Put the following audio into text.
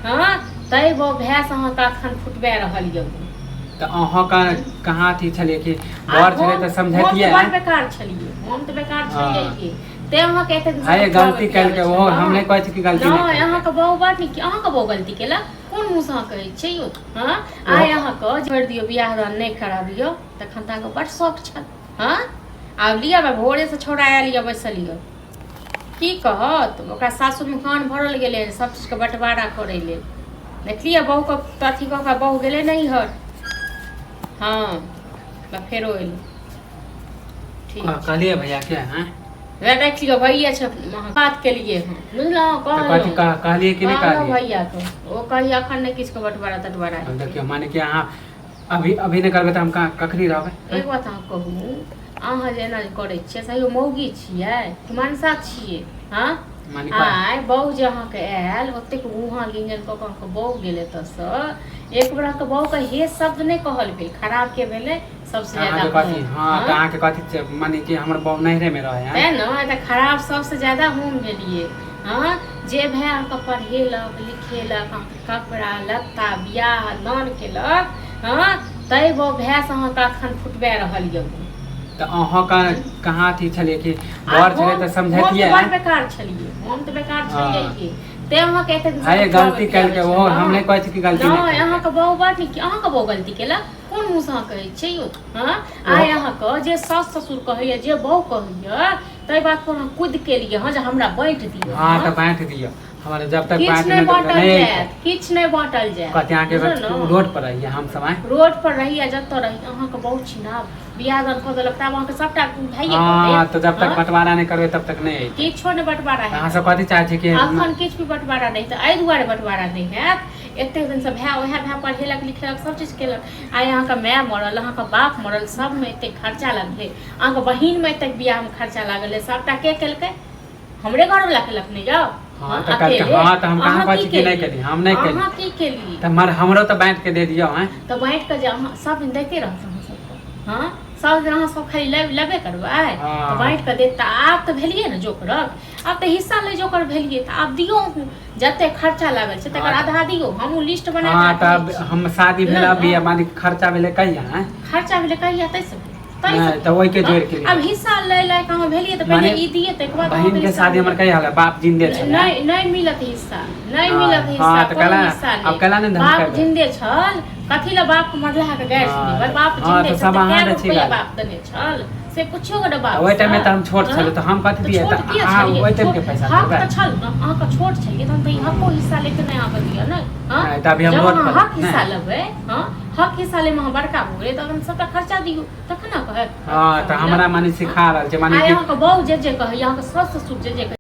हाँ तै वो भैंस अहाँ का अखन फुटबे रहल यऽ तो अहाँ का कहाँ थी छलिए कि घर छले तो समझैतिए हम बेकार छलिए हम तो बेकार छलिए ते अहाँ के एते आए गलती कर के वो हम नहीं कहै छी कि गलती नहीं अहाँ के बहु बात नहीं कि अहाँ के बहु गलती केला कोन मुंह से कहै छै यो हां आइ अहाँ के छोड़ दियो बियाह दान नहीं कराबियो तखन ता के बड़ शौक छल हां आब लिया भोरे से छोड़ा आयल या बैसलियो की कहत ओकरा सासुर में कान भरल गेले सब चीज के बंटवारा करे ले देखलिए बहू के अथी का बहू गेले नहीं हर हाँ फेरो एल ठीक कहलिए भैया क्या है वे देख लियो भैया छ बात के लिए हम बुझलो कहलिए कि नहीं कहलिए भैया तो वो कही अखन नहीं किसको बंटवारा तटवारा देखियो माने कि अहाँ अभी नहीं करबे त हम कखनी रहबे एक बात अहाँ कहू अहाँ जेना करे छियै सही मौगी छियै कि मनसा छियै हां आइ बहु जे अहाँ के आयल ओतेक उहाँ गिंजन क के बहु गेले त स एक बेर के बहु के हे शब्द नहीं कहल भेल खराब के भेले सबसे ज्यादा कथी हां त अहाँ के कथी माने कि हमर बहु नहिरे में रहे है न त खराब सबसे ज्यादा हम भेलिए हां जे भै के पढ़ेलक लिखेलक कपड़ा लत्ता बियाह दान केलक हां तै वो भैंस अहाँ का अखन फुटबे रहल यऽ तो अहाँ का कहाँ थी छलिए कि घर छले तो समझैतिए हम बेकार छलिए हम तो बेकार छलिए ते अहाँ के एते आए गलती कर के वो हम नहीं कहै छी कि गलती नहीं अहाँ के बहु बात नहीं कि अहाँ के बहु गलती केला कोन मुंह से कहै छै यो हां आइ अहाँ के जे सास ससुर कहैया जे बहु कहैया तै बात पर हम खुद के लिए हां जे हमरा बांट दियो हां तो बांट दियो हमारे जब तक किछ नहीं बांटल जाए किछ नहीं बांटल जाए कहते अहाँ के रोड पर रहिए हम सब रोड पर रहिए जत रही अहाँ के बहुत छिनाब बियाह दान क देलक तब अहाँ के सबटा भाइये हां तो जब तक बंटवारा नहीं करबे तब तक नहीं किछो नहीं बंटवारा है अहाँ सब कथि चाहै छी कि अखन किछ भी बंटवारा नहीं त एहि दुआरे बंटवारा नहीं हैत एते दिन से भै ओहे भै पढ़ेलक लिखेलक सब चीज केलक आइ अहाँ के माय मरल अहाँ के बाप मरल सब में एते खर्चा लगले अहाँ के बहिन में एते बियाह में खर्चा लागल है सबटा के केलकै हमरे घर वाला केलक नहीं जाओ हां तो हम कहां कहै छी कि नहीं केली हम नहीं केली अहाँ की केली त हमरो तो बांट के दे दियो हैं तो बांट के जे अहाँ सब दिन देते रहत हम सब हां सब दिन अहाँ सब खाली लेबे करबै तो बांट के देता आप तो भेलिए ना जोकरक अब तो हिस्सा ले जोकर भेलिए त आप दियो जते खर्चा लागल छै तकर आधा दियो हम लिस्ट बना के हां तब हम शादी भेला भी माने खर्चा भेले कहिया हैं खर्चा भेले कहिया तै सब नहीं तो वही के जोड़ के अब हिस्सा ले ले कहां भेलिए त पहले ई दिए त एक बार बहन के शादी हमर कहिया हाल बाप जिंदे छल नहीं नहीं मिलत हिस्सा नहीं मिलत हिस्सा हां तो कला अब कला ने बाप जिंदे छल कथि ला बाप के मरला के गैर सुनी बाप जिंदे तो सब अहाँ छै बाप देने छल से कुछो के बाप ओइ टाइम में त हम छोट छल त हम कथि दिए त हां ओइ टाइम के पैसा हक त छल न अहाँ का छोट छलिए त हम त हको हिस्सा लेके नहीं आबे दिया न हां त अभी हम रोड पर हक हिस्सा लेबे हां हक हिस्सा ले में हम बड़का बोले त हम सबटा खर्चा दियो तखन न कहे हां त हमरा माने सिखा रहल छै माने आइ अहाँ के बहु जे कहे अहाँ के सास ससुर जे